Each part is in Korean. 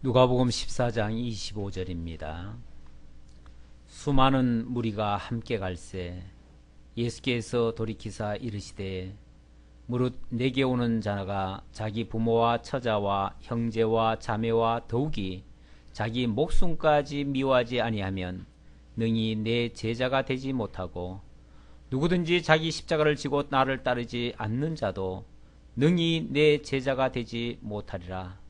누가복음 14장 25절입니다. 수많은 무리가 함께 갈새 예수께서 돌이키사 이르시되 무릇 내게 오는 자가 자기 부모와 처자와 형제와 자매와 더욱이 자기 목숨까지 미워하지 아니하면 능히 내 제자가 되지 못하고 누구든지 자기 십자가를 지고 나를 따르지 않는 자도 능히 내 제자가 되지 못하리라.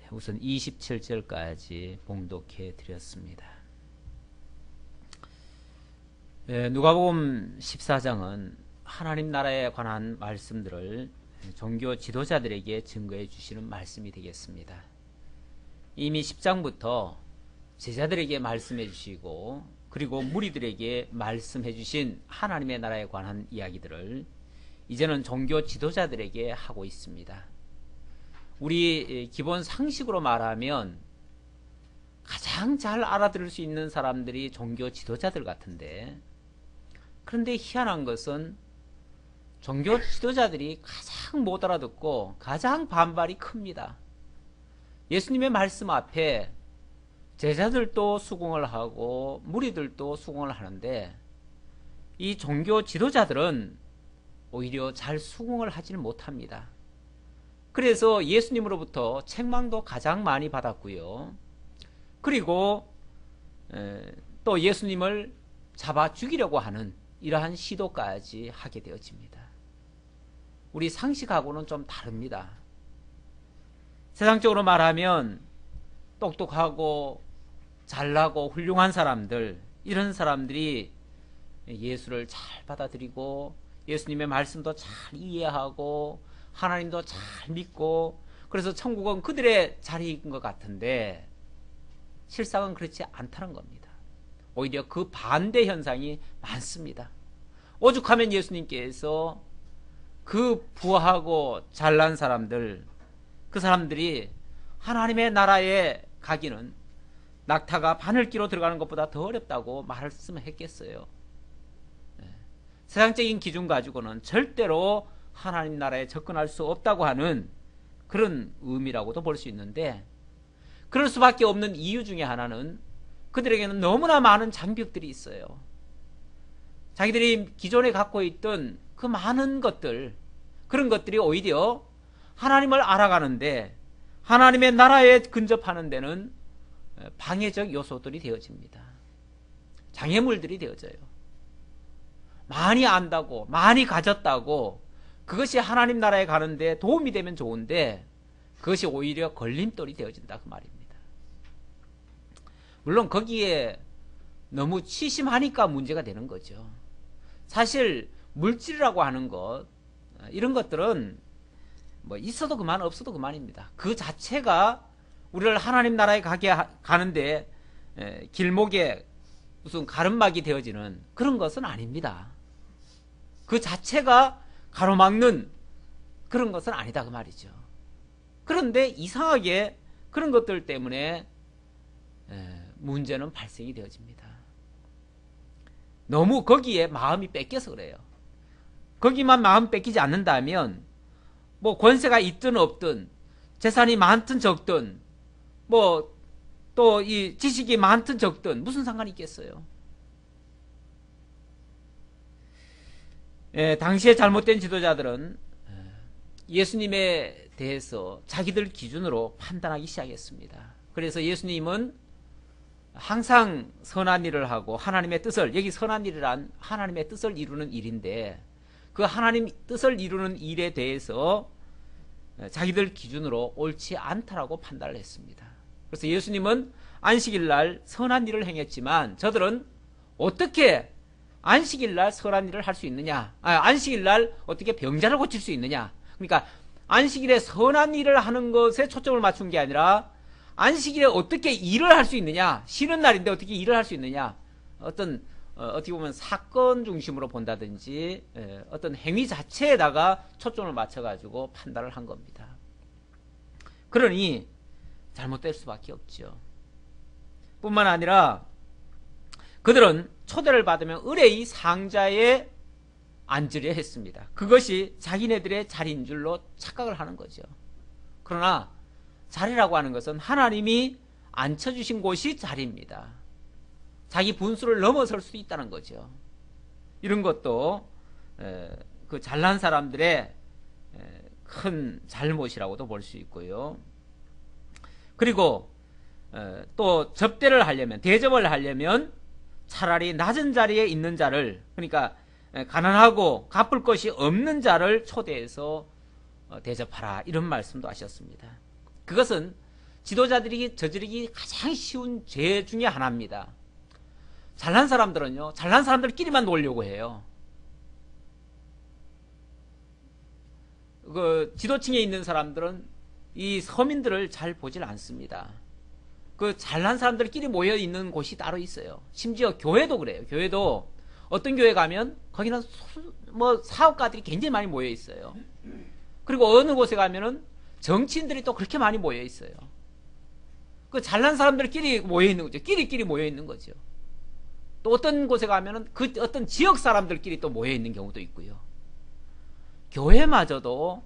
우선 27절까지 봉독해 드렸습니다. 누가복음 14장은 하나님 나라에 관한 말씀들을 종교 지도자들에게 증거해 주시는 말씀이 되겠습니다. 이미 10장부터 제자들에게 말씀해 주시고 그리고 무리들에게 말씀해 주신 하나님의 나라에 관한 이야기들을 이제는 종교 지도자들에게 하고 있습니다. 우리 기본 상식으로 말하면 가장 잘 알아들을 수 있는 사람들이 종교 지도자들 같은데, 그런데 희한한 것은 종교 지도자들이 가장 못 알아듣고 가장 반발이 큽니다. 예수님의 말씀 앞에 제자들도 수긍을 하고 무리들도 수긍을 하는데 이 종교 지도자들은 오히려 잘 수긍을 하지를 못합니다. 그래서 예수님으로부터 책망도 가장 많이 받았고요. 그리고 또 예수님을 잡아 죽이려고 하는 이러한 시도까지 하게 되어집니다. 우리 상식하고는 좀 다릅니다. 세상적으로 말하면 똑똑하고 잘나고 훌륭한 사람들, 이런 사람들이 예수를 잘 받아들이고 예수님의 말씀도 잘 이해하고 하나님도 잘 믿고 그래서 천국은 그들의 자리인 것 같은데 실상은 그렇지 않다는 겁니다. 오히려 그 반대 현상이 많습니다. 오죽하면 예수님께서 그 부하고 잘난 사람들, 그 사람들이 하나님의 나라에 가기는 낙타가 바늘기로 들어가는 것보다 더 어렵다고 말씀했겠어요. 세상적인 기준 가지고는 절대로 하나님 나라에 접근할 수 없다고 하는 그런 의미라고도 볼 수 있는데, 그럴 수밖에 없는 이유 중에 하나는 그들에게는 너무나 많은 장벽들이 있어요. 자기들이 기존에 갖고 있던 그 많은 것들, 그런 것들이 오히려 하나님을 알아가는데 하나님의 나라에 근접하는 데는 방해적 요소들이 되어집니다. 장애물들이 되어져요. 많이 안다고, 많이 가졌다고 그것이 하나님 나라에 가는데 도움이 되면 좋은데 그것이 오히려 걸림돌이 되어진다, 그 말입니다. 물론 거기에 너무 치심하니까 문제가 되는 거죠. 사실 물질이라고 하는 것, 이런 것들은 뭐 있어도 그만 없어도 그만입니다. 그 자체가 우리를 하나님 나라에 가는데 길목에 무슨 가름막이 되어지는 그런 것은 아닙니다. 그 자체가 가로막는 그런 것은 아니다, 그 말이죠. 그런데 이상하게 그런 것들 때문에 문제는 발생이 되어집니다. 너무 거기에 마음이 뺏겨서 그래요. 거기만 마음 뺏기지 않는다면 뭐 권세가 있든 없든 재산이 많든 적든 뭐 또 이 지식이 많든 적든 무슨 상관이 있겠어요. 당시에 잘못된 지도자들은 예수님에 대해서 자기들 기준으로 판단하기 시작했습니다. 그래서 예수님은 항상 선한 일을 하고 하나님의 뜻을, 여기 선한 일이란 하나님의 뜻을 이루는 일인데 그 하나님 뜻을 이루는 일에 대해서 자기들 기준으로 옳지 않다라고 판단을 했습니다. 그래서 예수님은 안식일 날 선한 일을 행했지만 저들은 어떻게 안식일 날 선한 일을 할 수 있느냐, 안식일 날 어떻게 병자를 고칠 수 있느냐, 그러니까 안식일에 선한 일을 하는 것에 초점을 맞춘 게 아니라 안식일에 어떻게 일을 할 수 있느냐, 쉬는 날인데 어떻게 일을 할 수 있느냐, 어떻게 보면 사건 중심으로 본다든지 어떤 행위 자체에다가 초점을 맞춰가지고 판단을 한 겁니다. 그러니 잘못될 수밖에 없죠. 뿐만 아니라 그들은 초대를 받으면 의뢰의 상자에 앉으려 했습니다. 그것이 자기네들의 자리인 줄로 착각을 하는 거죠. 그러나 자리라고 하는 것은 하나님이 앉혀주신 곳이 자리입니다. 자기 분수를 넘어설 수 있다는 거죠. 이런 것도 그 잘난 사람들의 큰 잘못이라고도 볼 수 있고요. 그리고 또 접대를 하려면, 대접을 하려면 차라리 낮은 자리에 있는 자를, 그러니까 가난하고 갚을 것이 없는 자를 초대해서 대접하라, 이런 말씀도 하셨습니다. 그것은 지도자들이 저지르기 가장 쉬운 죄 중에 하나입니다. 잘난 사람들은요, 잘난 사람들끼리만 놀려고 해요. 그 지도층에 있는 사람들은 이 서민들을 잘 보질 않습니다. 그 잘난 사람들끼리 모여 있는 곳이 따로 있어요. 심지어 교회도 그래요. 교회도 어떤 교회 가면 거기는 뭐 사업가들이 굉장히 많이 모여 있어요. 그리고 어느 곳에 가면은 정치인들이 또 그렇게 많이 모여 있어요. 그 잘난 사람들끼리 모여 있는 거죠. 끼리끼리 모여 있는 거죠. 또 어떤 곳에 가면은 그 어떤 지역 사람들끼리 또 모여 있는 경우도 있고요. 교회마저도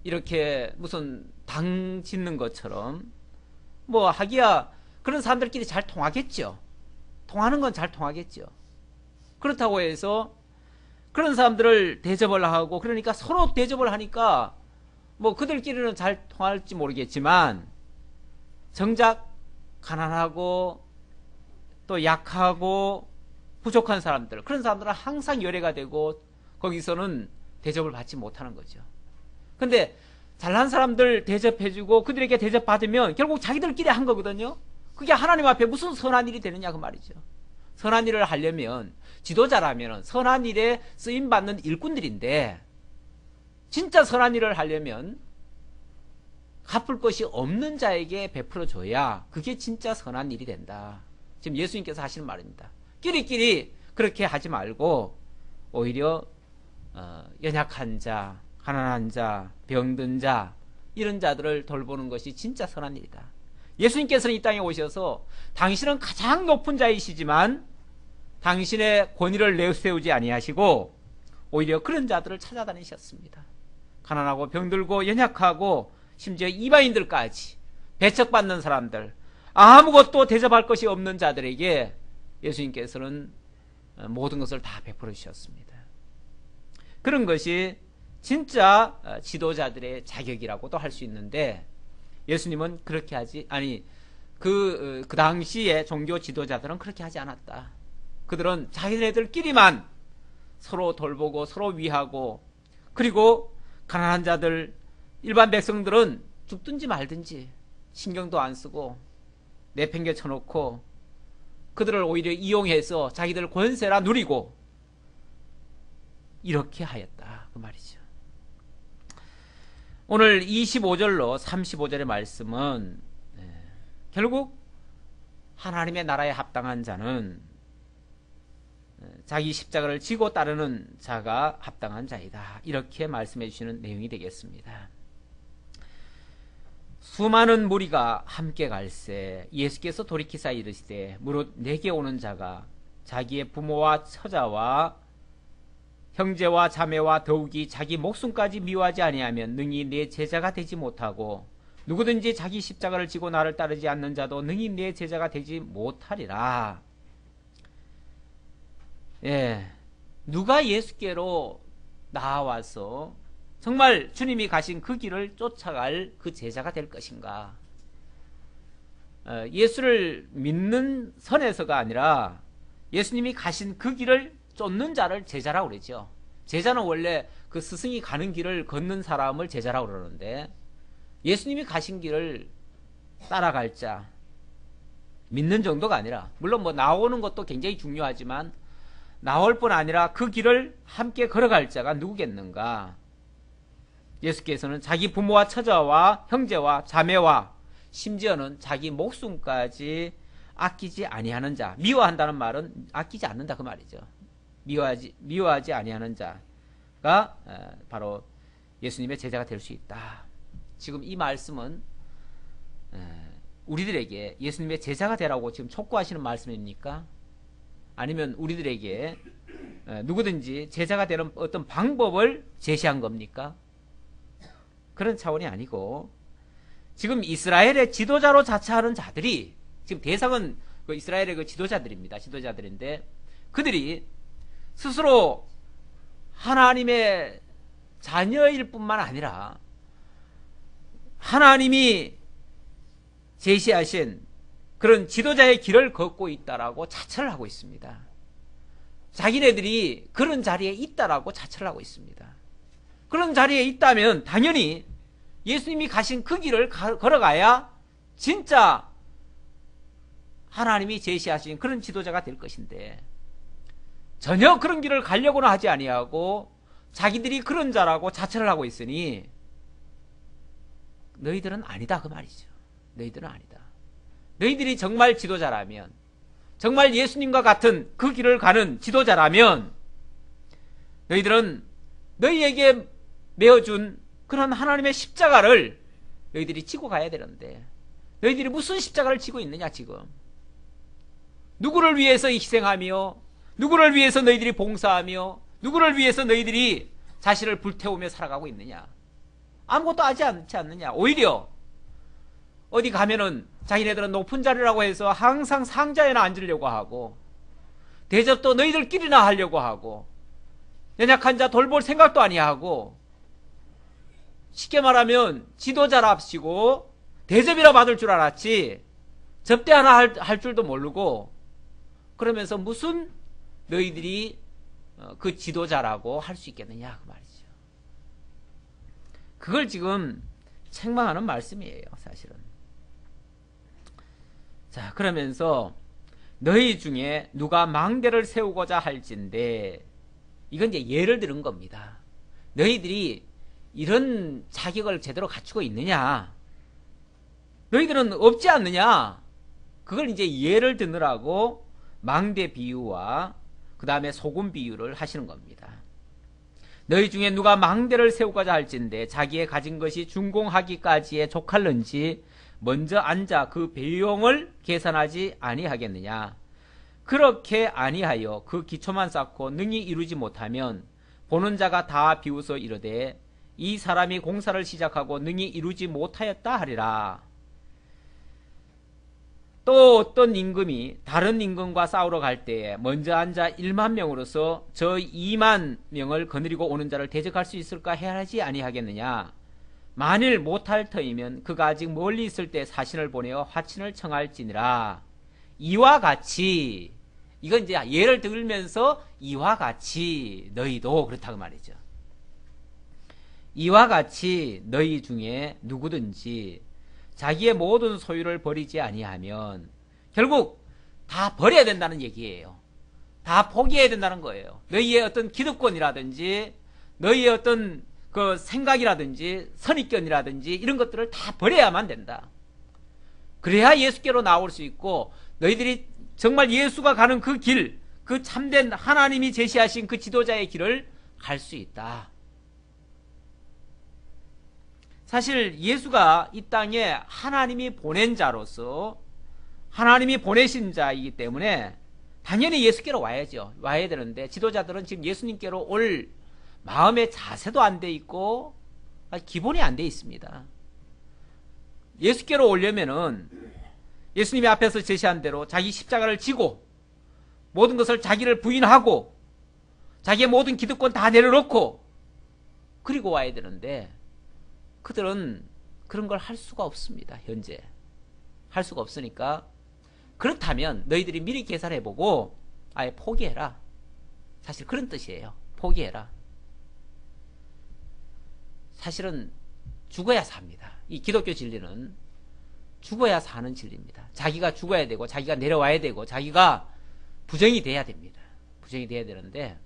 이렇게 무슨 당 짓는 것처럼 뭐 하기야 그런 사람들끼리 잘 통하겠죠. 통하는 건 잘 통하겠죠. 그렇다고 해서 그런 사람들을 대접을 하고, 그러니까 서로 대접을 하니까 뭐 그들끼리는 잘 통할지 모르겠지만 정작 가난하고 또 약하고 부족한 사람들, 그런 사람들은 항상 열애가 되고 거기서는 대접을 받지 못하는 거죠. 근데 잘난 사람들 대접해주고 그들에게 대접받으면 결국 자기들끼리 한 거거든요. 그게 하나님 앞에 무슨 선한 일이 되느냐 그 말이죠. 선한 일을 하려면, 지도자라면 선한 일에 쓰임받는 일꾼들인데, 진짜 선한 일을 하려면 갚을 것이 없는 자에게 베풀어 줘야 그게 진짜 선한 일이 된다. 지금 예수님께서 하시는 말입니다. 끼리끼리 그렇게 하지 말고 오히려 연약한 자, 가난한 자, 병든 자, 이런 자들을 돌보는 것이 진짜 선한 일이다. 예수님께서는 이 땅에 오셔서 당신은 가장 높은 자이시지만 당신의 권위를 내세우지 아니하시고 오히려 그런 자들을 찾아다니셨습니다. 가난하고 병들고 연약하고 심지어 이방인들까지, 배척받는 사람들, 아무것도 대접할 것이 없는 자들에게 예수님께서는 모든 것을 다 베풀어 주셨습니다. 그런 것이 진짜 지도자들의 자격이라고도 할 수 있는데, 예수님은 그렇게 그 당시에 종교 지도자들은 그렇게 하지 않았다. 그들은 자기네들끼리만 서로 돌보고 서로 위하고, 그리고 가난한 자들, 일반 백성들은 죽든지 말든지 신경도 안 쓰고 내팽개 쳐놓고 그들을 오히려 이용해서 자기들 권세라 누리고 이렇게 하였다 그 말이죠. 오늘 25절로 35절의 말씀은 결국 하나님의 나라에 합당한 자는 자기 십자가를 지고 따르는 자가 합당한 자이다, 이렇게 말씀해 주시는 내용이 되겠습니다. 수많은 무리가 함께 갈새 예수께서 돌이키사 이르시되 무릇 내게 오는 자가 자기의 부모와 처자와 형제와 자매와 더욱이 자기 목숨까지 미워하지 아니하면 능히 내 제자가 되지 못하고, 누구든지 자기 십자가를 지고 나를 따르지 않는 자도 능히 내 제자가 되지 못하리라. 누가 예수께로 나와서 정말 주님이 가신 그 길을 쫓아갈 그 제자가 될 것인가? 예수를 믿는 선에서가 아니라 예수님이 가신 그 길을 쫓는 자를 제자라고 그러죠. 제자는 원래 그 스승이 가는 길을 걷는 사람을 제자라고 그러는데, 예수님이 가신 길을 따라갈 자, 믿는 정도가 아니라, 물론 뭐 나오는 것도 굉장히 중요하지만 나올 뿐 아니라 그 길을 함께 걸어갈 자가 누구겠는가? 예수께서는 자기 부모와 처자와 형제와 자매와 심지어는 자기 목숨까지 아끼지 아니하는 자, 미워한다는 말은 아끼지 않는다 그 말이죠. 미워하지 아니하는 자가 바로 예수님의 제자가 될 수 있다. 지금 이 말씀은 우리들에게 예수님의 제자가 되라고 지금 촉구하시는 말씀입니까? 아니면 우리들에게 누구든지 제자가 되는 어떤 방법을 제시한 겁니까? 그런 차원이 아니고, 지금 이스라엘의 지도자로 자처하는 자들이, 지금 대상은 그 이스라엘의 그 지도자들입니다. 지도자들인데, 그들이 스스로 하나님의 자녀일 뿐만 아니라 하나님이 제시하신 그런 지도자의 길을 걷고 있다라고 자처를 하고 있습니다. 자기네들이 그런 자리에 있다라고 자처를 하고 있습니다. 그런 자리에 있다면 당연히 예수님이 가신 그 길을 걸어가야 진짜 하나님이 제시하신 그런 지도자가 될 것인데, 전혀 그런 길을 가려고는 하지 아니하고 자기들이 그런 자라고 자처를 하고 있으니 너희들은 아니다 그 말이죠. 너희들은 아니다. 너희들이 정말 지도자라면, 정말 예수님과 같은 그 길을 가는 지도자라면 너희들은 너희에게 메어준 그런 하나님의 십자가를 너희들이 지고 가야 되는데, 너희들이 무슨 십자가를 지고 있느냐 지금. 누구를 위해서 희생하며, 누구를 위해서 너희들이 봉사하며, 누구를 위해서 너희들이 자신을 불태우며 살아가고 있느냐. 아무것도 하지 않지 않느냐. 오히려 어디 가면은 자기네들은 높은 자리라고 해서 항상 상자에나 앉으려고 하고, 대접도 너희들끼리나 하려고 하고, 연약한 자 돌볼 생각도 아니하고, 쉽게 말하면 지도자랍시고 대접이라 받을 줄 알았지 접대 하나 할 줄도 모르고, 그러면서 무슨 너희들이 그 지도자라고 할 수 있겠느냐 그 말이죠. 그걸 지금 책망하는 말씀이에요 사실은. 자, 그러면서 너희 중에 누가 망대를 세우고자 할진대, 이건 이제 예를 들은 겁니다. 너희들이 이런 자격을 제대로 갖추고 있느냐, 너희들은 없지 않느냐, 그걸 이제 예를 드느라고 망대 비유와 그 다음에 소금 비유를 하시는 겁니다. 너희 중에 누가 망대를 세우고자 할진대 자기의 가진 것이 준공하기까지에 족할는지 먼저 앉아 그 비용을 계산하지 아니하겠느냐. 그렇게 아니하여 그 기초만 쌓고 능히 이루지 못하면 보는 자가 다 비웃어 이르되 이 사람이 공사를 시작하고 능히 이루지 못하였다 하리라. 또 어떤 임금이 다른 임금과 싸우러 갈 때에 먼저 앉아 1만 명으로서 저 2만 명을 거느리고 오는 자를 대적할 수 있을까 해야지 아니하겠느냐. 만일 못할 터이면 그가 아직 멀리 있을 때 사신을 보내어 화친을 청할지니라. 이와 같이, 이건 이제 예를 들면서 이와 같이 너희도 그렇다고 말이죠. 이와 같이 너희 중에 누구든지 자기의 모든 소유를 버리지 아니하면, 결국 다 버려야 된다는 얘기예요. 다 포기해야 된다는 거예요. 너희의 어떤 기득권이라든지 너희의 어떤 그 생각이라든지 선입견이라든지 이런 것들을 다 버려야만 된다. 그래야 예수께로 나올 수 있고 너희들이 정말 예수가 가는 그 길, 그 참된 하나님이 제시하신 그 지도자의 길을 갈 수 있다. 사실 예수가 이 땅에 하나님이 보낸 자로서 하나님이 보내신 자이기 때문에 당연히 예수께로 와야죠. 와야 되는데 지도자들은 지금 예수님께로 올 마음의 자세도 안 돼 있고 기본이 안 돼 있습니다. 예수께로 오려면은 예수님이 앞에서 제시한 대로 자기 십자가를 지고 모든 것을 자기를 부인하고 자기의 모든 기득권 다 내려놓고 그리고 와야 되는데 그들은 그런 걸 할 수가 없습니다. 현재 할 수가 없으니까, 그렇다면 너희들이 미리 계산해보고 아예 포기해라. 사실 그런 뜻이에요. 포기해라. 사실은 죽어야 삽니다. 이 기독교 진리는 죽어야 사는 진리입니다. 자기가 죽어야 되고 자기가 내려와야 되고 자기가 부정이 돼야 됩니다. 부정이 돼야 되는데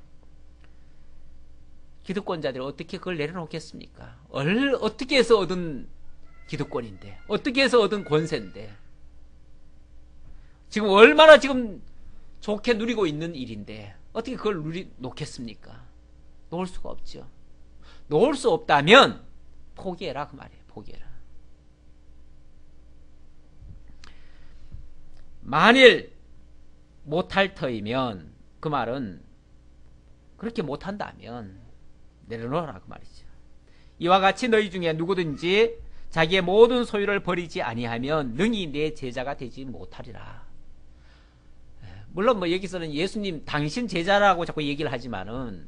기득권자들이 어떻게 그걸 내려놓겠습니까? 어떻게 해서 얻은 기득권인데, 어떻게 해서 얻은 권세인데, 지금 얼마나 지금 좋게 누리고 있는 일인데 어떻게 그걸 놓겠습니까? 놓을 수가 없죠. 놓을 수 없다면 포기해라 그 말이에요. 포기해라. 만일 못할 터이면, 그 말은 그렇게 못한다면 내려놓으라 그 말이죠. 이와 같이 너희 중에 누구든지 자기의 모든 소유를 버리지 아니하면 능히 내 제자가 되지 못하리라. 물론 뭐 여기서는 예수님 당신 제자라고 자꾸 얘기를 하지만은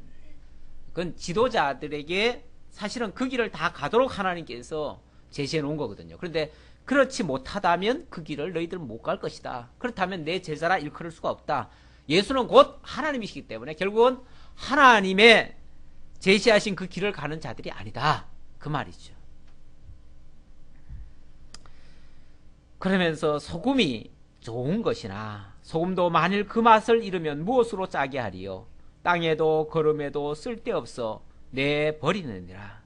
그건 지도자들에게 사실은 그 길을 다 가도록 하나님께서 제시해 놓은 거거든요. 그런데 그렇지 못하다면 그 길을 너희들은 못 갈 것이다. 그렇다면 내 제자라 일컬을 수가 없다. 예수는 곧 하나님이시기 때문에 결국은 하나님의 제시하신 그 길을 가는 자들이 아니다. 그 말이죠. 그러면서 소금이 좋은 것이나 소금도 만일 그 맛을 잃으면 무엇으로 짜게 하리요. 땅에도 거름에도 쓸데없어 내버리느니라.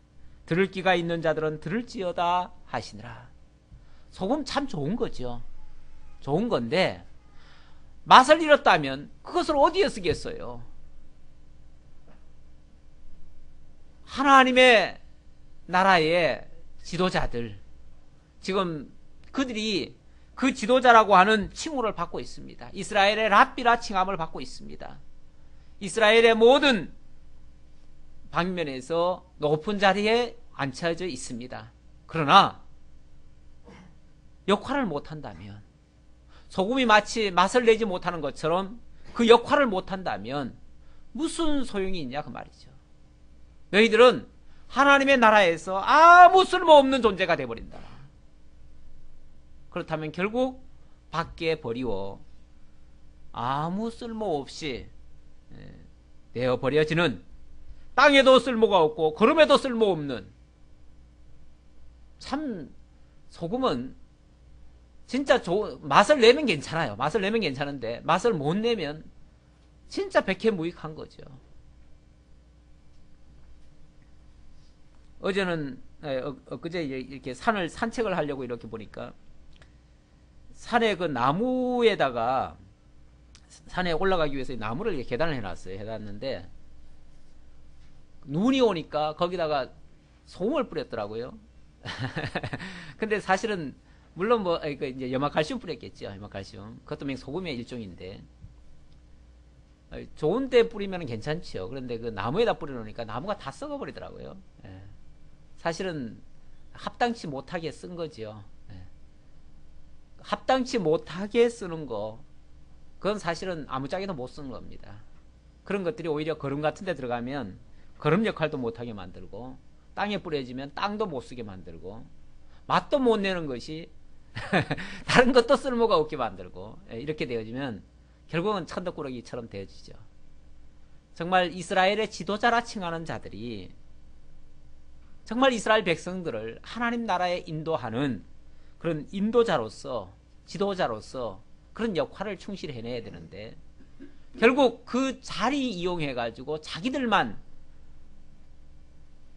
들을 귀가 있는 자들은 들을지어다 하시니라. 소금 참 좋은 거죠. 좋은 건데 맛을 잃었다면 그것을 어디에 쓰겠어요? 하나님의 나라의 지도자들, 지금 그들이 그 지도자라고 하는 칭호를 받고 있습니다. 이스라엘의 랍비라 칭함을 받고 있습니다. 이스라엘의 모든 방면에서 높은 자리에 앉혀져 있습니다. 그러나 역할을 못한다면, 소금이 마치 맛을 내지 못하는 것처럼 그 역할을 못한다면 무슨 소용이 있냐 그 말이죠. 너희들은 하나님의 나라에서 아무 쓸모없는 존재가 되어버린다. 그렇다면 결국 밖에 버리워 아무 쓸모없이 내어버려지는, 땅에도 쓸모가 없고 거름에도 쓸모없는, 참 소금은 진짜 맛을 내면 괜찮아요. 맛을 내면 괜찮은데 맛을 못 내면 진짜 백해무익한 거죠. 어제는 엊그제 이렇게 산을 산책을 하려고 이렇게 보니까 산에 그 나무에다가, 산에 올라가기 위해서 나무를 이렇게 계단을 해놨어요. 해놨는데 눈이 오니까 거기다가 소금을 뿌렸더라고요. 근데 사실은 물론 뭐 이제 염화칼슘 뿌렸겠죠. 염화칼슘. 그것도 소금의 일종인데 좋은 데 뿌리면 괜찮지요. 그런데 그 나무에다 뿌려놓으니까 나무가 다 썩어버리더라고요. 사실은 합당치 못하게 쓴 거죠. 합당치 못하게 쓰는 거, 그건 사실은 아무짝에도 못 쓰는 겁니다. 그런 것들이 오히려 거름 같은 데 들어가면 거름 역할도 못하게 만들고, 땅에 뿌려지면 땅도 못 쓰게 만들고, 맛도 못 내는 것이 다른 것도 쓸모가 없게 만들고, 이렇게 되어지면 결국은 천덕꾸러기처럼 되어지죠. 정말 이스라엘의 지도자라 칭하는 자들이 정말 이스라엘 백성들을 하나님 나라에 인도하는 그런 인도자로서, 지도자로서 그런 역할을 충실히 해내야 되는데, 결국 그 자리 이용해 가지고 자기들만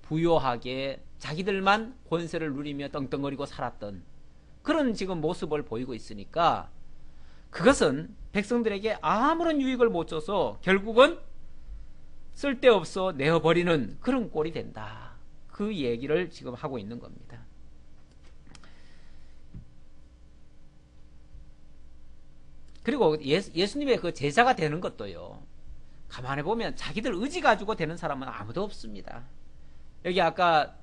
부요하게 자기들만 권세를 누리며 떵떵거리고 살았던 그런 지금 모습을 보이고 있으니까, 그것은 백성들에게 아무런 유익을 못 줘서 결국은 쓸데없어 내어버리는 그런 꼴이 된다. 그 얘기를 지금 하고 있는 겁니다. 그리고 예수님의 그 제자가 되는 것도요, 가만히 보면 자기들 의지 가지고 되는 사람은 아무도 없습니다. 여기 아까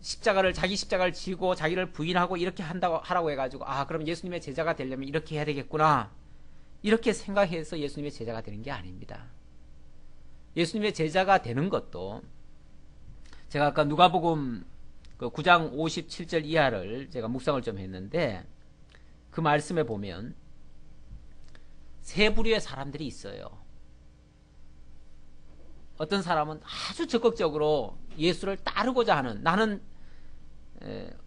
자기 십자가를 지고 자기를 부인하고 이렇게 하라고 해가지고, 그럼 예수님의 제자가 되려면 이렇게 해야 되겠구나, 이렇게 생각해서 예수님의 제자가 되는 게 아닙니다. 예수님의 제자가 되는 것도, 제가 아까 누가복음 9장 57절 이하를 제가 묵상을 좀 했는데, 그 말씀에 보면 세 부류의 사람들이 있어요. 어떤 사람은 아주 적극적으로 예수를 따르고자 하는, 나는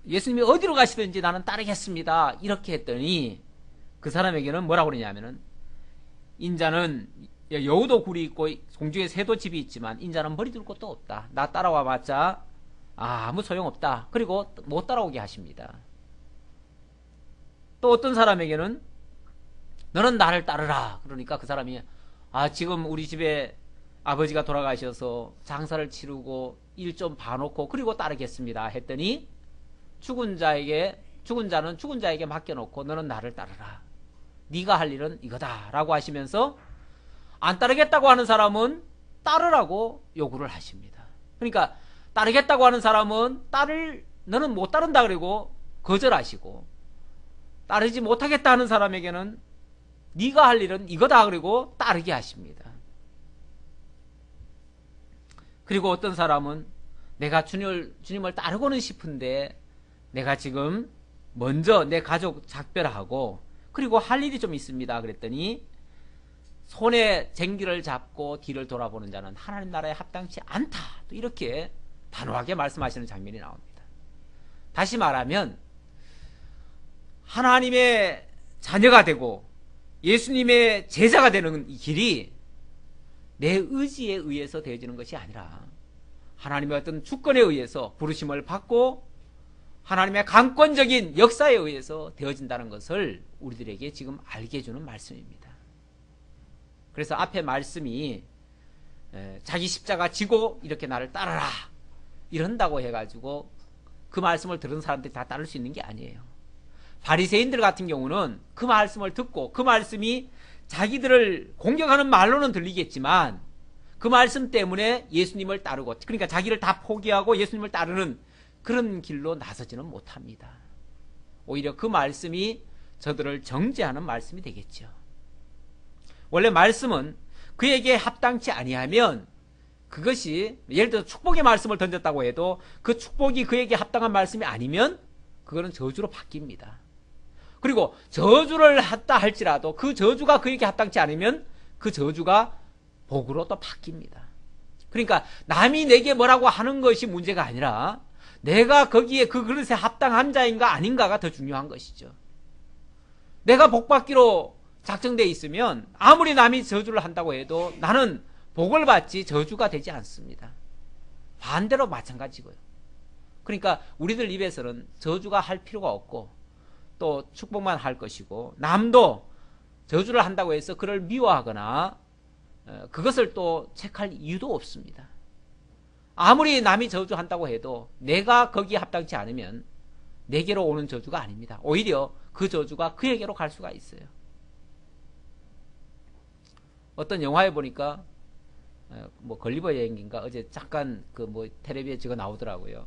예수님이 어디로 가시든지 나는 따르겠습니다, 이렇게 했더니 그 사람에게는 뭐라고 그러냐면은, 인자는 여우도 굴이 있고 공중에 새도 집이 있지만 인자는 머리 둘 곳도 없다. 나 따라와 봤자 아무 소용없다. 그리고 못 따라오게 하십니다. 또 어떤 사람에게는 너는 나를 따르라. 그러니까 그 사람이 지금 우리 집에 아버지가 돌아가셔서 장사를 치르고 일 좀 봐놓고 그리고 따르겠습니다 했더니, 죽은 자는 죽은 자에게 맡겨놓고 너는 나를 따르라. 네가 할 일은 이거다 라고 하시면서, 안 따르겠다고 하는 사람은 따르라고 요구를 하십니다. 그러니까 따르겠다고 하는 사람은 따르는 너는 못 따른다 그러고 거절하시고, 따르지 못하겠다 하는 사람에게는 네가 할 일은 이거다 그러고 따르게 하십니다. 그리고 어떤 사람은 내가 주님을 따르고는 싶은데 내가 지금 먼저 내 가족 작별하고 그리고 할 일이 좀 있습니다 그랬더니 손에 쟁기를 잡고 뒤를 돌아보는 자는 하나님 나라에 합당치 않다, 또 이렇게 단호하게 말씀하시는 장면이 나옵니다. 다시 말하면 하나님의 자녀가 되고 예수님의 제자가 되는 이 길이 내 의지에 의해서 되어지는 것이 아니라 하나님의 어떤 주권에 의해서 부르심을 받고 하나님의 강권적인 역사에 의해서 되어진다는 것을 우리들에게 지금 알게 해주는 말씀입니다. 그래서 앞에 말씀이 자기 십자가 지고 이렇게 나를 따르라 이런다고 해가지고 그 말씀을 들은 사람들이 다 따를 수 있는 게 아니에요. 바리새인들 같은 경우는 그 말씀을 듣고 그 말씀이 자기들을 공격하는 말로는 들리겠지만 그 말씀 때문에 예수님을 따르고, 그러니까 자기를 다 포기하고 예수님을 따르는 그런 길로 나서지는 못합니다. 오히려 그 말씀이 저들을 정죄하는 말씀이 되겠죠. 원래 말씀은 그에게 합당치 아니하면 그것이, 예를 들어서 축복의 말씀을 던졌다고 해도 그 축복이 그에게 합당한 말씀이 아니면 그거는 저주로 바뀝니다. 그리고 저주를 했다 할지라도 그 저주가 그에게 합당치 않으면 그 저주가 복으로 또 바뀝니다. 그러니까 남이 내게 뭐라고 하는 것이 문제가 아니라 내가 거기에 그 그릇에 합당한 자인가 아닌가가 더 중요한 것이죠. 내가 복받기로 작정되어 있으면 아무리 남이 저주를 한다고 해도 나는 복을 받지 저주가 되지 않습니다. 반대로 마찬가지고요. 그러니까 우리들 입에서는 저주가 할 필요가 없고 또 축복만 할 것이고, 남도 저주를 한다고 해서 그를 미워하거나 그것을 또 책할 이유도 없습니다. 아무리 남이 저주한다고 해도 내가 거기에 합당치 않으면 내게로 오는 저주가 아닙니다. 오히려 그 저주가 그에게로 갈 수가 있어요. 어떤 영화에 보니까 뭐 걸리버 여행기인가 어제 잠깐 그 뭐 텔레비에 지가 나오더라고요.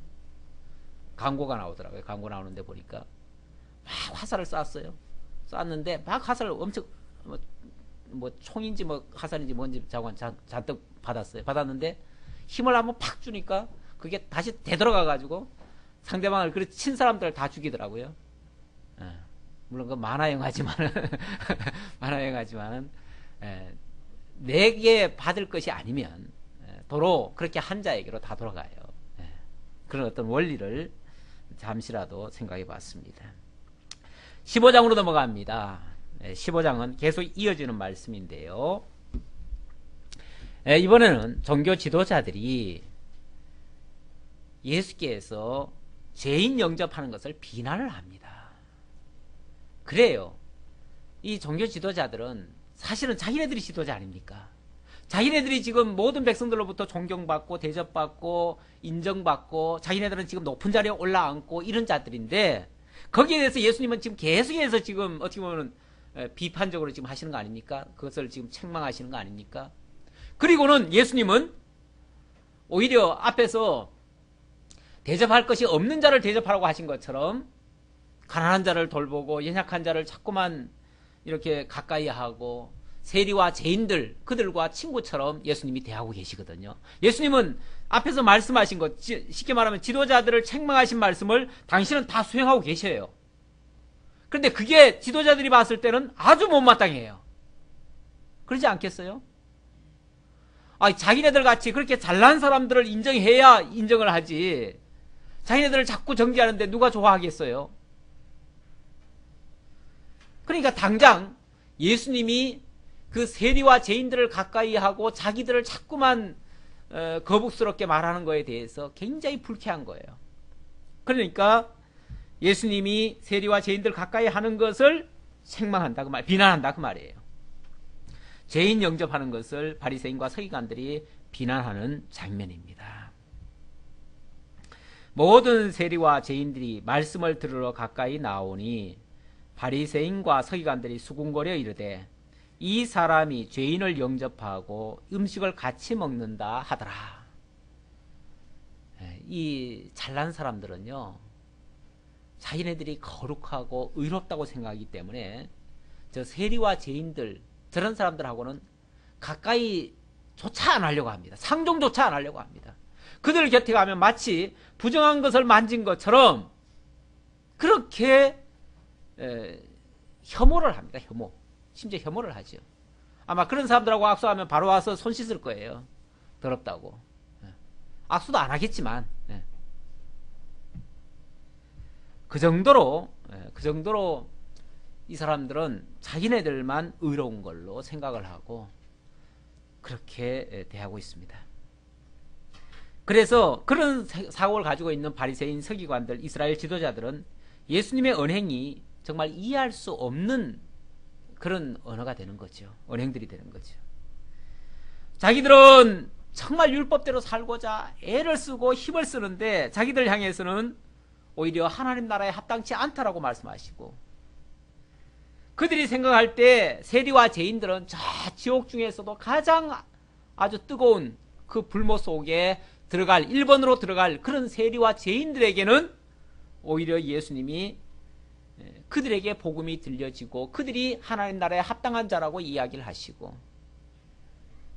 광고가 나오더라고요. 광고 나오는데 보니까 막 화살을 쐈어요. 쐈는데 막 화살을 엄청 뭐 총인지 뭐 화살인지 뭔지 잔뜩 받았어요. 받았는데 힘을 한번 팍 주니까 그게 다시 되돌아가 가지고 상대방을 그렇게 친 사람들을 다 죽이더라고요. 물론 그 만화 영화지만은 만화 영화지만은 내게 받을 것이 아니면 도로 그렇게 한 자에게로 다 돌아가요. 그런 어떤 원리를 잠시라도 생각해 봤습니다. 15장으로 넘어갑니다. 15장은 계속 이어지는 말씀인데요. 이번에는 종교 지도자들이 예수께서 죄인 영접하는 것을 비난을 합니다. 그래요. 이 종교 지도자들은 사실은 자기네들이 지도자 아닙니까? 자기네들이 지금 모든 백성들로부터 존경받고 대접받고 인정받고 자기네들은 지금 높은 자리에 올라앉고 이런 자들인데 거기에 대해서 예수님은 지금 계속해서 지금 어떻게 보면 비판적으로 지금 하시는 거 아닙니까? 그것을 지금 책망하시는 거 아닙니까? 그리고는 예수님은 오히려 앞에서 대접할 것이 없는 자를 대접하라고 하신 것처럼 가난한 자를 돌보고 연약한 자를 자꾸만 이렇게 가까이 하고 세리와 죄인들 그들과 친구처럼 예수님이 대하고 계시거든요. 예수님은 앞에서 말씀하신 것, 쉽게 말하면 지도자들을 책망하신 말씀을 당신은 다 수행하고 계셔요. 그런데 그게 지도자들이 봤을 때는 아주 못마땅해요. 그러지 않겠어요? 자기네들 같이 그렇게 잘난 사람들을 인정해야 인정을 하지 자기네들을 자꾸 정죄하는데 누가 좋아하겠어요? 그러니까 당장 예수님이 그 세리와 죄인들을 가까이 하고 자기들을 자꾸만 거북스럽게 말하는 거에 대해서 굉장히 불쾌한 거예요. 그러니까 예수님이 세리와 죄인들 가까이 하는 것을 책망한다 그 말, 비난한다 그 말이에요. 죄인 영접하는 것을 바리새인과 서기관들이 비난하는 장면입니다. 모든 세리와 죄인들이 말씀을 들으러 가까이 나오니 바리새인과 서기관들이 수군거려 이르되 이 사람이 죄인을 영접하고 음식을 같이 먹는다 하더라. 이 잘난 사람들은요 자기네들이 거룩하고 의롭다고 생각하기 때문에 저 세리와 죄인들, 저런 사람들하고는 가까이 조차 안 하려고 합니다. 상종조차 안 하려고 합니다. 그들 곁에 가면 마치 부정한 것을 만진 것처럼 그렇게 혐오를 합니다. 혐오. 심지어 혐오를 하죠. 아마 그런 사람들하고 악수하면 바로 와서 손 씻을 거예요. 더럽다고. 악수도 안 하겠지만 그 정도로 이 사람들은 자기네들만 의로운 걸로 생각을 하고 그렇게 대하고 있습니다. 그래서 그런 사고를 가지고 있는 바리새인 서기관들, 이스라엘 지도자들은 예수님의 언행이 정말 이해할 수 없는 그런 언어가 되는 거죠. 언행들이 되는 거죠. 자기들은 정말 율법대로 살고자 애를 쓰고 힘을 쓰는데 자기들 향해서는 오히려 하나님 나라에 합당치 않다라고 말씀하시고, 그들이 생각할 때 세리와 죄인들은 저 지옥 중에서도 가장 아주 뜨거운 그 불모 속에 들어갈, 1번으로 들어갈 그런 세리와 죄인들에게는 오히려 예수님이 그들에게 복음이 들려지고 그들이 하나님 나라에 합당한 자라고 이야기를 하시고,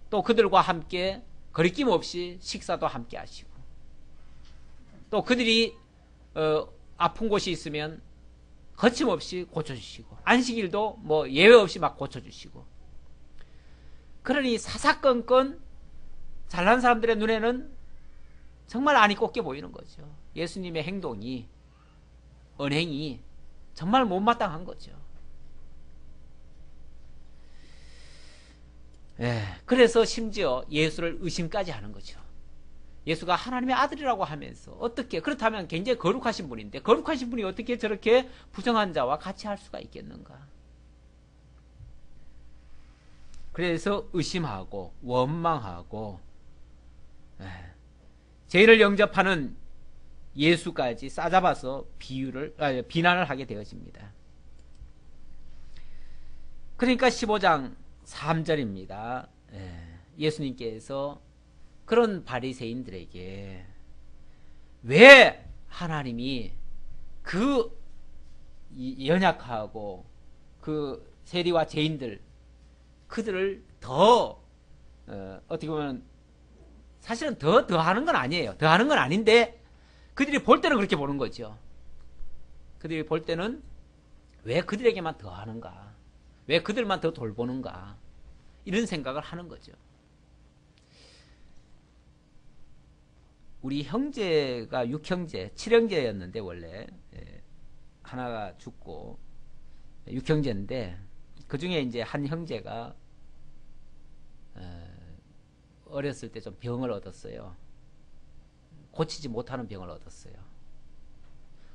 또 그들과 함께 거리낌 없이 식사도 함께 하시고, 또 그들이 아픈 곳이 있으면 거침없이 고쳐주시고, 안식일도 뭐 예외 없이 막 고쳐주시고, 그러니 사사건건 잘난 사람들의 눈에는 정말 안이 꼽게 보이는 거죠. 예수님의 행동이, 언행이 정말 못마땅한 거죠. 그래서 심지어 예수를 의심까지 하는 거죠. 예수가 하나님의 아들이라고 하면서 어떻게, 그렇다면 굉장히 거룩하신 분인데 거룩하신 분이 어떻게 저렇게 부정한 자와 같이 할 수가 있겠는가. 그래서 의심하고 원망하고 죄인을 영접하는 예수까지 싸잡아서 비난을 하게 되어집니다. 그러니까 15장 3절입니다. 예수님께서 그런 바리새인들에게 왜 하나님이 그 연약하고 그 세리와 죄인들, 그들을 더 어떻게 보면 사실은 더 하는 건 아니에요. 더 하는 건 아닌데 그들이 볼 때는 그렇게 보는 거죠. 그들이 볼 때는 왜 그들에게만 더 하는가, 왜 그들만 더 돌보는가, 이런 생각을 하는 거죠. 우리 형제가 6형제, 7형제였는데 원래 하나가 죽고 6형제인데 그 중에 이제 한 형제가 어렸을 때 좀 병을 얻었어요. 고치지 못하는 병을 얻었어요.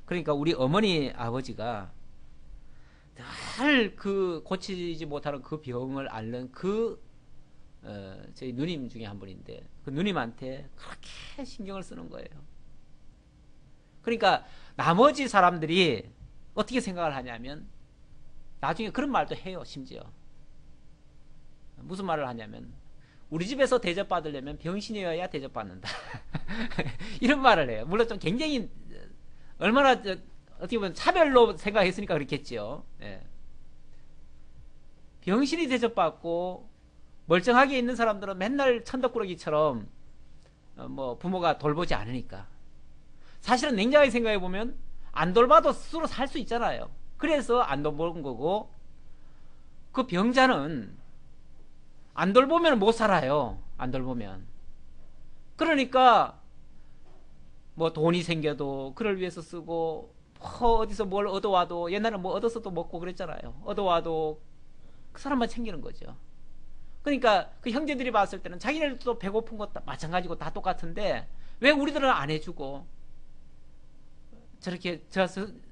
그러니까 우리 어머니 아버지가 늘 그 고치지 못하는 그 병을 앓는 저희 누님 중에 한 분인데 그 누님한테 그렇게 신경을 쓰는 거예요. 그러니까 나머지 사람들이 어떻게 생각을 하냐면 나중에 그런 말도 해요. 심지어 무슨 말을 하냐면 우리 집에서 대접받으려면 병신이어야 대접받는다. 이런 말을 해요. 물론 좀 굉장히 얼마나 어떻게 보면 차별로 생각했으니까 그렇겠죠. 병신이 대접받고 멀쩡하게 있는 사람들은 맨날 천덕꾸러기처럼 뭐 부모가 돌보지 않으니까. 사실은 냉정하게 생각해 보면 안 돌봐도 스스로 살 수 있잖아요. 그래서 안 돌보는 거고, 그 병자는 안 돌보면 못 살아요. 안 돌보면. 그러니까 뭐 돈이 생겨도 그를 위해서 쓰고, 어디서 뭘 얻어와도, 옛날에 뭐 얻어서도 먹고 그랬잖아요. 얻어와도 그 사람만 챙기는 거죠. 그러니까 그 형제들이 봤을 때는 자기네들도 배고픈 것 마찬가지고 다 똑같은데 왜 우리들은 안 해주고 저렇게 저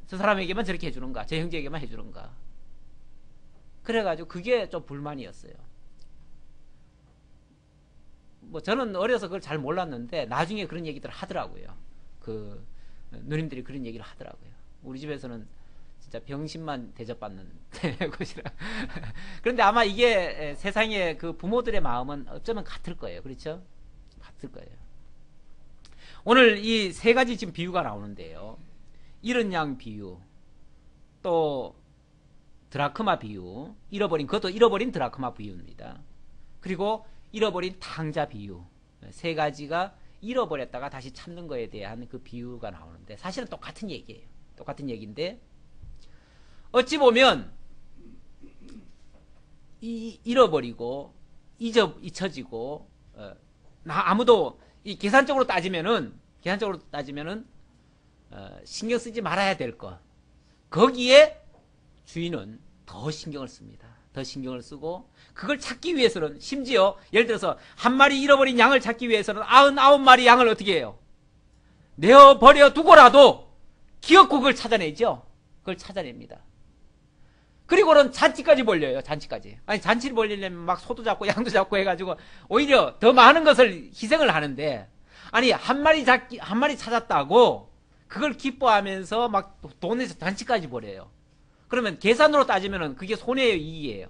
사람에게만 저렇게 해주는가, 저 형제에게만 해주는가. 그래가지고 그게 좀 불만이었어요. 뭐 저는 어려서 그걸 잘 몰랐는데 나중에 그런 얘기들을 하더라고요. 그 누님들이 그런 얘기를 하더라고요. 우리 집에서는 진짜 병신만 대접받는 곳이라. 그런데 아마 이게 세상의 그 부모들의 마음은 어쩌면 같을 거예요. 그렇죠? 같을 거예요. 오늘 이 세 가지 지금 비유가 나오는데요. 잃은 양 비유, 또 드라크마 비유, 그것도 잃어버린 드라크마 비유입니다. 그리고 잃어버린 탕자 비유, 세 가지가 잃어버렸다가 다시 찾는 거에 대한 그 비유가 나오는데, 사실은 똑같은 얘기예요. 똑같은 얘기인데, 어찌 보면 잃어버리고 잊혀지고, 아무도 계산적으로 따지면은 신경 쓰지 말아야 될 것, 거기에 주인은 더 신경을 씁니다. 더 신경을 쓰고, 그걸 찾기 위해서는, 심지어 예를 들어서 한 마리 잃어버린 양을 찾기 위해서는 99마리 양을 어떻게 해요? 내어버려 두고라도 기어코 그걸 찾아내죠. 그걸 찾아냅니다. 그리고는 잔치까지 벌려요. 잔치까지. 아니, 잔치를 벌리려면 막 소도 잡고 양도 잡고 해가지고 오히려 더 많은 것을 희생을 하는데, 아니, 한 마리 찾았다고 그걸 기뻐하면서 막 돈 내서 잔치까지 벌여요. 그러면 계산으로 따지면은 그게 손해예요, 이익이에요?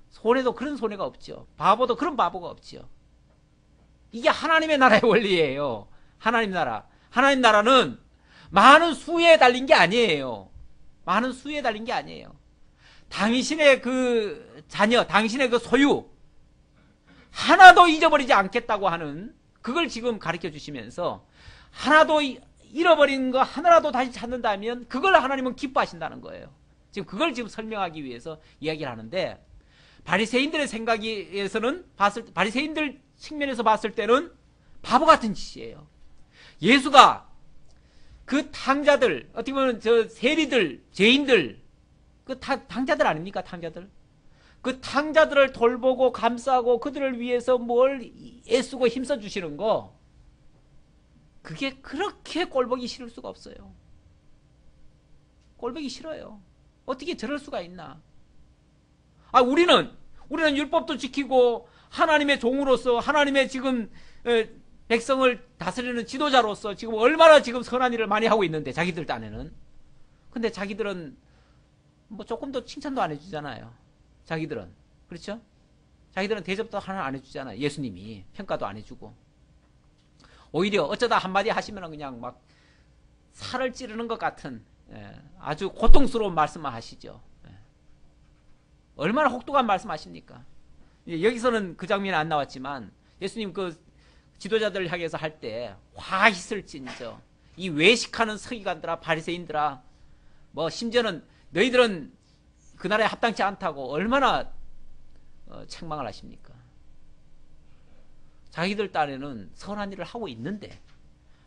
손해도 그런 손해가 없죠. 바보도 그런 바보가 없죠. 이게 하나님의 나라의 원리예요. 하나님 나라. 하나님 나라는 많은 수에 달린 게 아니에요. 많은 수에 달린 게 아니에요. 당신의 그 자녀, 당신의 그 소유 하나도 잊어버리지 않겠다고 하는, 그걸 지금 가르쳐 주시면서, 하나도 잃어버린 거 하나라도 다시 찾는다면 그걸 하나님은 기뻐하신다는 거예요. 지금 그걸 지금 설명하기 위해서 이야기를 하는데, 바리새인들의 생각에서는, 바리새인들 측면에서 봤을 때는 바보 같은 짓이에요. 예수가 그 탕자들, 어떻게 보면 저 세리들, 죄인들, 그 탕자들 아닙니까? 탕자들. 그 탕자들을 돌보고 감싸고 그들을 위해서 뭘 애쓰고 힘써 주시는 거, 그게 그렇게 꼴보기 싫을 수가 없어요. 꼴보기 싫어요. 어떻게 저럴 수가 있나? 우리는 율법도 지키고 하나님의 종으로서, 하나님의 지금 백성을 다스리는 지도자로서 지금 얼마나 지금 선한 일을 많이 하고 있는데, 자기들 딴에는. 근데 자기들은 뭐 조금도 칭찬도 안 해주잖아요. 자기들은. 그렇죠? 자기들은 대접도 하나 안 해주잖아요. 예수님이 평가도 안 해주고. 오히려 어쩌다 한마디 하시면 그냥 막 살을 찌르는 것 같은, 아주 고통스러운 말씀만 하시죠. 얼마나 혹독한 말씀 하십니까? 여기서는 그 장면이 안 나왔지만, 예수님 그 지도자들 향해서 할 때 화 있을진저 이 외식하는 서기관들아, 바리새인들아, 뭐 심지어는 너희들은 그날에 합당치 않다고 얼마나 책망을 하십니까? 자기들 딴에는 선한 일을 하고 있는데,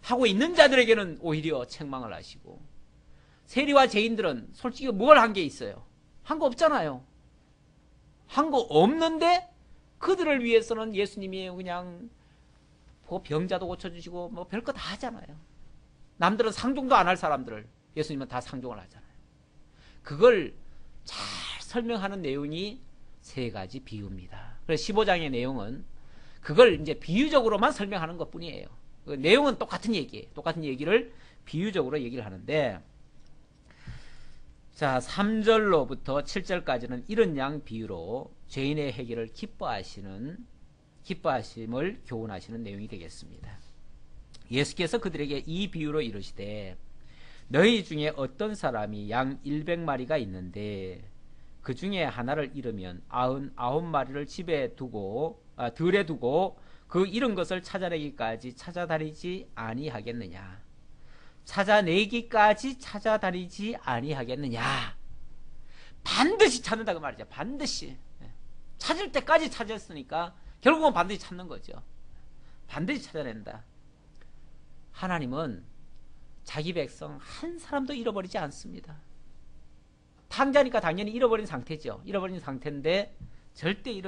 하고 있는 자들에게는 오히려 책망을 하시고, 세리와 죄인들은 솔직히 뭘 한 게 있어요? 한 거 없잖아요. 한 거 없는데 그들을 위해서는 예수님이 그냥 병자도 고쳐주시고 뭐 별거 다 하잖아요. 남들은 상종도 안 할 사람들을 예수님은 다 상종을 하잖아요. 그걸 잘 설명하는 내용이 세 가지 비유입니다. 그래서 15장의 내용은 그걸 이제 비유적으로만 설명하는 것 뿐이에요. 그 내용은 똑같은 얘기예요. 똑같은 얘기를 비유적으로 얘기를 하는데, 자, 3절로부터 7절까지는 이런 양 비유로 죄인의 회개를 기뻐하심을 교훈하시는 내용이 되겠습니다. 예수께서 그들에게 이 비유로 이르시되, 너희 중에 어떤 사람이 양 100마리가 있는데 그 중에 하나를 잃으면 99마리를 들에 두고 그 잃은 것을 찾아내기까지 찾아다니지 아니하겠느냐? 찾아내기까지 찾아다니지 아니하겠느냐? 반드시 찾는다 그 말이죠. 반드시. 찾을 때까지 찾았으니까 결국은 반드시 찾는 거죠. 반드시 찾아낸다. 하나님은 자기 백성 한 사람도 잃어버리지 않습니다. 탕자니까 당연히 잃어버린 상태죠. 잃어버린 상태인데 절대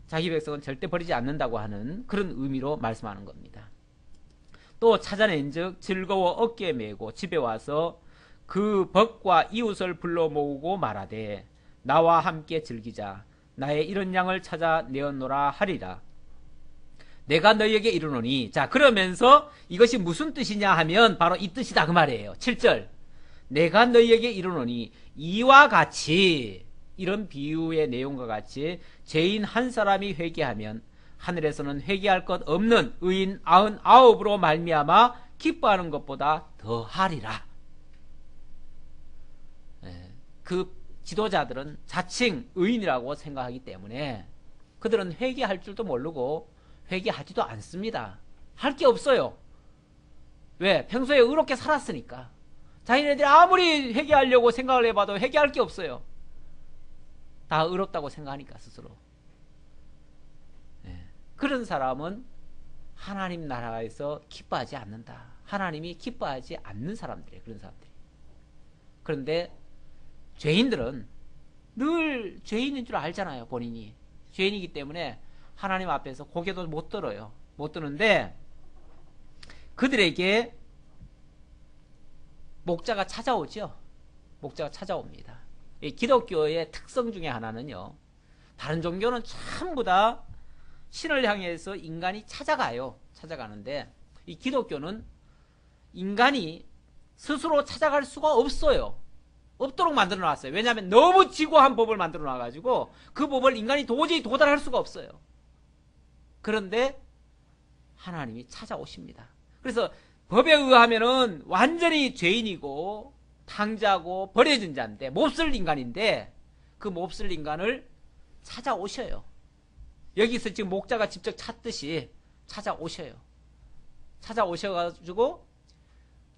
자기 백성은 절대 버리지 않는다고 하는 그런 의미로 말씀하는 겁니다. 또 찾아낸즉 즐거워 어깨에 메고 집에 와서 그 벗과 이웃을 불러 모으고 말하되, 나와 함께 즐기자. 나의 잃은 양을 찾아 내었노라 하리라. 내가 너희에게 이르노니. 자, 그러면서 이것이 무슨 뜻이냐 하면 바로 이 뜻이다 그 말이에요. 7절. 내가 너희에게 이르노니 이와 같이, 이런 비유의 내용과 같이 죄인 한 사람이 회개하면 하늘에서는 회개할 것 없는 의인 99으로 말미암아 기뻐하는 것보다 더 하리라. 그 지도자들은 자칭 의인이라고 생각하기 때문에 그들은 회개할 줄도 모르고 회개하지도 않습니다. 할 게 없어요. 왜? 평소에 의롭게 살았으니까. 자기네들이 아무리 회개하려고 생각을 해봐도 회개할 게 없어요. 다 의롭다고 생각하니까 스스로. 그런 사람은 하나님 나라에서 기뻐하지 않는다. 하나님이 기뻐하지 않는 사람들이에요. 그런 사람들이. 그런데 죄인들은 늘 죄인인 줄 알잖아요. 본인이 죄인이기 때문에 하나님 앞에서 고개도 못 들어요. 못 드는데 그들에게 목자가 찾아오죠. 목자가 찾아옵니다. 이 기독교의 특성 중에 하나는요, 다른 종교는 전부 다 신을 향해서 인간이 찾아가는데 이 기독교는 인간이 스스로 찾아갈 수가 없어요. 없도록 만들어 놨어요. 왜냐하면 너무 지고한 법을 만들어 놔가지고 그 법을 인간이 도저히 도달할 수가 없어요. 그런데 하나님이 찾아오십니다. 그래서 법에 의하면은 완전히 죄인이고 탕자고 버려진 자인데, 몹쓸 인간인데 그 몹쓸 인간을 찾아오셔요. 여기서 지금 목자가 직접 찾듯이 찾아오셔요. 찾아오셔가지고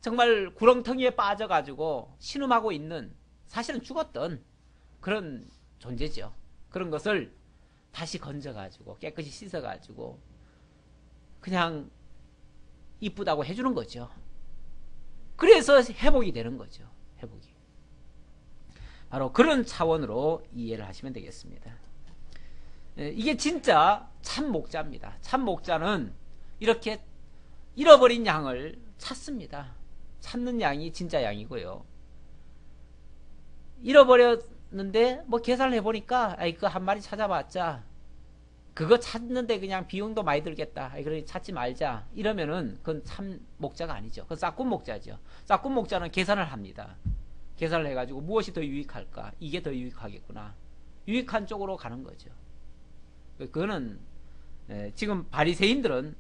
정말 구렁텅이에 빠져가지고 신음하고 있는, 사실은 죽었던 그런 존재죠. 그런 것을 다시 건져가지고 깨끗이 씻어가지고 그냥 이쁘다고 해주는 거죠. 그래서 회복이 되는 거죠. 회복이. 바로 그런 차원으로 이해를 하시면 되겠습니다. 이게 진짜 참 목자입니다. 참 목자는 이렇게 잃어버린 양을 찾습니다. 찾는 양이 진짜 양이고요. 잃어버렸는데 뭐 계산을 해보니까 그 한 마리 찾아봤자 그거 찾는데 그냥 비용도 많이 들겠다, 그러니 찾지 말자, 이러면은 그건 참 목자가 아니죠. 그건 싹군 목자죠. 싹군 목자는 계산을 합니다. 계산을 해가지고 무엇이 더 유익할까, 이게 더 유익하겠구나, 유익한 쪽으로 가는 거죠. 그거는 지금 바리새인들은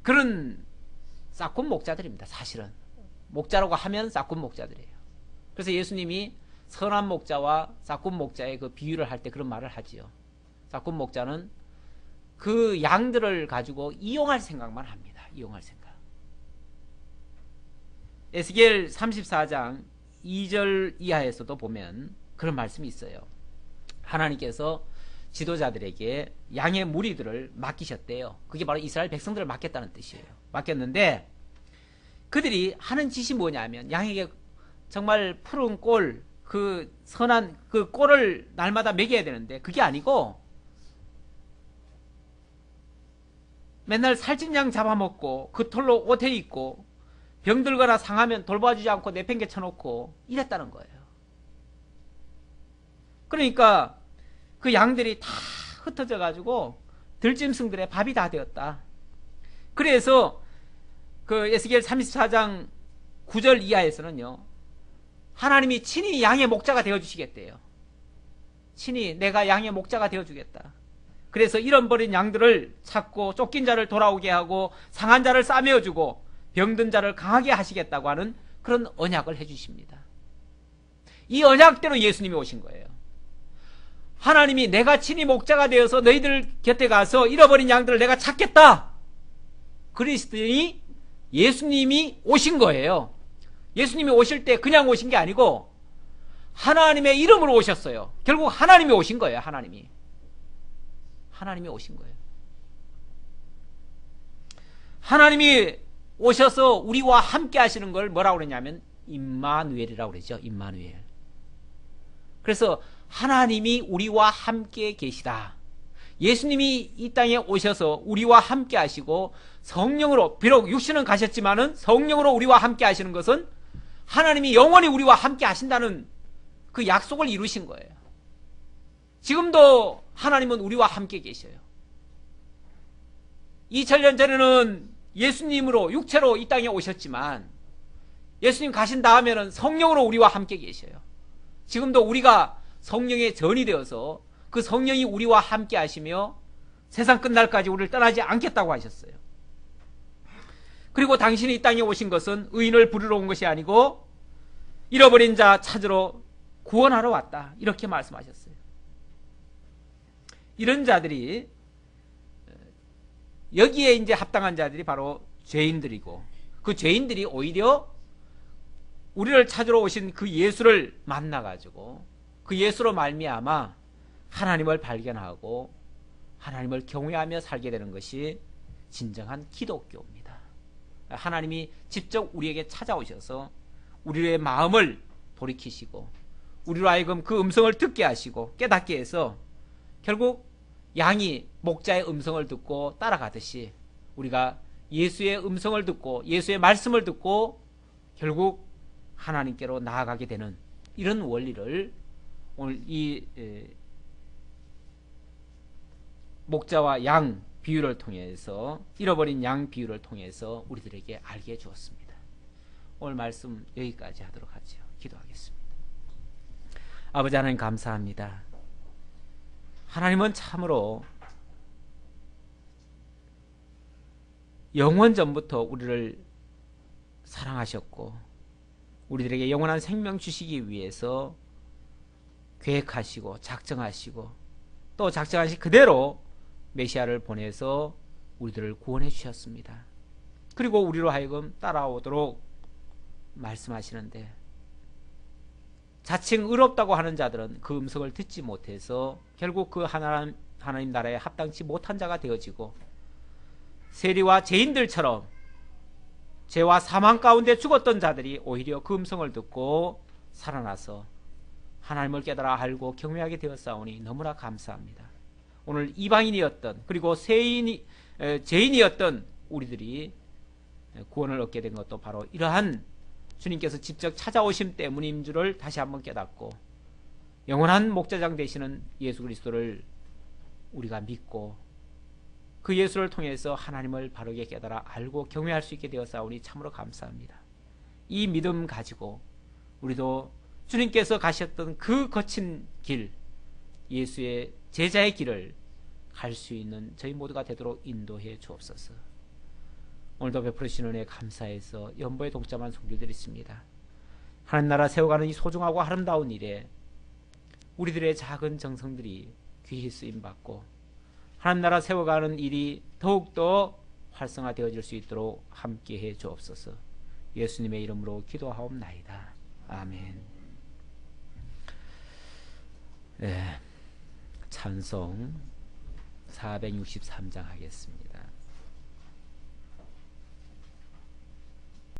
그런 싹군 목자들입니다. 사실은 목자라고 하면 싹군 목자들이에요. 그래서 예수님이 선한 목자와 싹군 목자의 그 비유를 할 때 그런 말을 하지요. 싹군 목자는 그 양들을 가지고 이용할 생각만 합니다. 이용할 생각. 에스겔 34장 2절 이하에서도 보면 그런 말씀이 있어요. 하나님께서 지도자들에게 양의 무리들을 맡기셨대요. 그게 바로 이스라엘 백성들을 맡겼다는 뜻이에요. 맡겼는데 그들이 하는 짓이 뭐냐면 양에게 정말 푸른 꼴, 그 선한 그 꼴을 날마다 먹여야 되는데 그게 아니고 맨날 살찐 양 잡아먹고 그 털로 옷에 입고 병들거나 상하면 돌봐주지 않고 내팽개 쳐놓고 이랬다는 거예요. 그러니까 그 양들이 다 흩어져 가지고 들짐승들의 밥이 다 되었다. 그래서 그 에스겔 34장 9절 이하에서는요, 하나님이 친히 양의 목자가 되어주시겠대요. 친히 내가 양의 목자가 되어주겠다. 그래서 잃어버린 양들을 찾고 쫓긴 자를 돌아오게 하고 상한 자를 싸매어주고 병든 자를 강하게 하시겠다고 하는 그런 언약을 해주십니다. 이 언약대로 예수님이 오신 거예요. 하나님이 내가 친히 목자가 되어서 너희들 곁에 가서 잃어버린 양들을 내가 찾겠다, 그리스도니 예수님이 오신 거예요. 예수님이 오실 때 그냥 오신 게 아니고 하나님의 이름으로 오셨어요. 결국 하나님이 오신 거예요. 하나님이 오신 거예요. 하나님이 오셔서 우리와 함께 하시는 걸 뭐라고 그러냐면 임마누엘이라고 그러죠. 임마누엘. 그래서 하나님이 우리와 함께 계시다. 예수님이 이 땅에 오셔서 우리와 함께 하시고 성령으로, 비록 육신은 가셨지만은 성령으로 우리와 함께 하시는 것은 하나님이 영원히 우리와 함께 하신다는 그 약속을 이루신 거예요. 지금도 하나님은 우리와 함께 계셔요. 2000년 전에는 예수님으로 육체로 이 땅에 오셨지만 예수님 가신 다음에는 성령으로 우리와 함께 계셔요. 지금도 우리가 성령의 전이 되어서 그 성령이 우리와 함께 하시며 세상 끝날까지 우리를 떠나지 않겠다고 하셨어요. 그리고 당신이 이 땅에 오신 것은 의인을 부르러 온 것이 아니고 잃어버린 자 찾으러 구원하러 왔다. 이렇게 말씀하셨어요. 이런 자들이, 여기에 이제 합당한 자들이 바로 죄인들이고, 그 죄인들이 오히려 우리를 찾으러 오신 그 예수를 만나가지고 그 예수로 말미암아 하나님을 발견하고 하나님을 경외하며 살게 되는 것이 진정한 기독교입니다. 하나님이 직접 우리에게 찾아오셔서 우리의 마음을 돌이키시고 우리로 하여금 그 음성을 듣게 하시고 깨닫게 해서 결국 양이 목자의 음성을 듣고 따라가듯이 우리가 예수의 음성을 듣고 예수의 말씀을 듣고 결국 하나님께로 나아가게 되는 이런 원리를 오늘 이 목자와 양 비유를 통해서, 잃어버린 양 비유를 통해서 우리들에게 알게 해 주었습니다. 오늘 말씀 여기까지 하도록 하죠. 기도하겠습니다. 아버지 하나님 감사합니다. 하나님은 참으로 영원 전부터 우리를 사랑하셨고 우리들에게 영원한 생명 주시기 위해서 계획하시고 작정하시고 또 작정하신 그대로 메시아를 보내서 우리들을 구원해 주셨습니다. 그리고 우리로 하여금 따라오도록 말씀하시는데 자칭 의롭다고 하는 자들은 그 음성을 듣지 못해서 결국 그 하나님 나라에 합당치 못한 자가 되어지고 세리와 죄인들처럼 죄와 사망 가운데 죽었던 자들이 오히려 그 음성을 듣고 살아나서 하나님을 깨달아 알고 경외하게 되었사오니 너무나 감사합니다. 오늘 이방인이었던 그리고 죄인이었던 우리들이 구원을 얻게 된 것도 바로 이러한 주님께서 직접 찾아오심 때문인 줄을 다시 한번 깨닫고 영원한 목자장 되시는 예수 그리스도를 우리가 믿고 그 예수를 통해서 하나님을 바르게 깨달아 알고 경외할 수 있게 되었사오니 참으로 감사합니다. 이 믿음 가지고 우리도 주님께서 가셨던 그 거친 길, 예수의 제자의 길을 갈 수 있는 저희 모두가 되도록 인도해 주옵소서. 오늘도 베풀으신 은혜 감사해서 연보에 동참한 손길들이 있습니다. 하나님 나라 세워가는 이 소중하고 아름다운 일에 우리들의 작은 정성들이 귀히 쓰임받고 하나님 나라 세워가는 일이 더욱더 활성화되어질 수 있도록 함께해 주옵소서. 예수님의 이름으로 기도하옵나이다. 아멘. 찬송 463장 하겠습니다.